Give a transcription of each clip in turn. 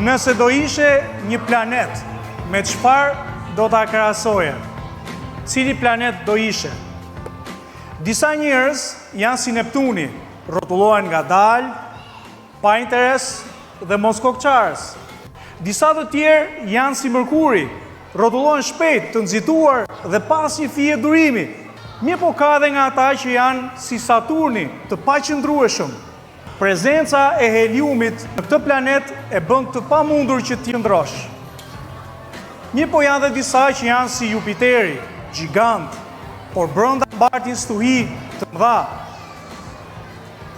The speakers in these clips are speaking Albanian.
Nëse do ishe një planet, me çfarë do ta krahasoje? Cili planet do ishe? Disa njerëz janë si Neptuni, rrotullohen ngadalë, pa interes dhe mos kokçarës. Disa të tjerë janë si Mërkuri, rrotullohen shpejt, të nxituar dhe pas një fije durimi. Mirëpo ka edhe nga ata që janë si Saturni, të paqëndrueshëm. Prezenca e heliumit në këtë planet e bën të pamundur që të qëndrosh. Mirëpo janë dhe disa që janë si Jupiteri, gjigant, por brenda mbartin stuhi të mëdha.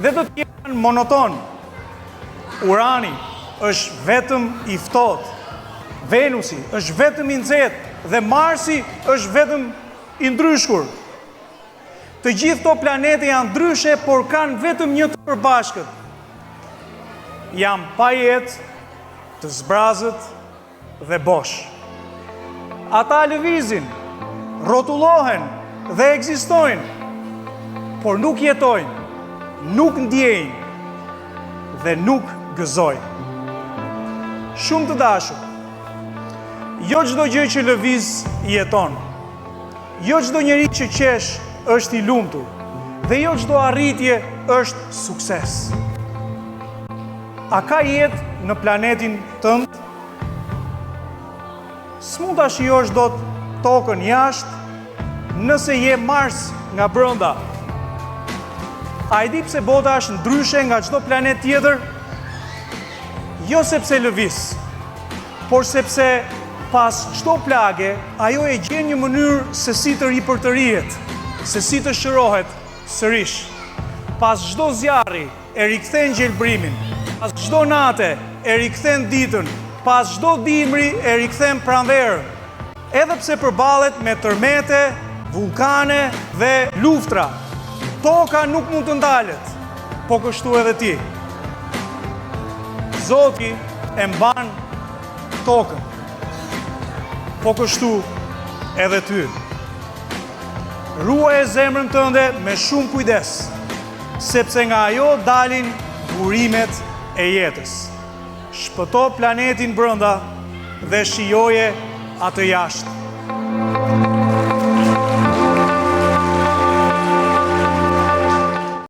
Dhe të tjerë janë monoton. Urani është vetëm i ftohtë, Venusi është vetëm i nxehtë dhe Marsi është vetëm i ndryshkur. Të gjithë këto planete janë ndryshe, por kanë vetëm një të përbashkët. Janë pa jetë, të zbrazët dhe bosh. Ata lëvizin, rrotullohen dhe ekzistojnë, por nuk jetojnë, nuk ndjejnë dhe nuk gëzojnë. Shumë të dashur, jo çdo gjë që lëviz jeton. Jo çdo njeri që qesh është i lumtur dhe jo çdo arritje është sukses. A ka jetë në planetin tënd? S'mund ta shijosh dot tokën jashtë nëse je Mars nga brenda. A e di pse bota është ndryshe nga çdo planet tjetër? Jo sepse lëviz, por sepse pas çdo plage, ajo e gjen një mënyrë se si të ripërtërihet, se si të shërohet sërish. Pas çdo zjarri e rikthen gjelbrimin, pas çdo nate e rikthen ditën, pas çdo dimri e rikthen pranverën. Edhe pse përballet me tërmete, vulkane dhe luftra, toka nuk mund të ndalet, po kështu edhe ti. Zoti e mban tokën, po kështu edhe ty. Ruaje zemrën tënde me shumë kujdes, sepse nga ajo dalin burimet e jetës. Shpëto planetin brenda dhe shijoje atë jashtë.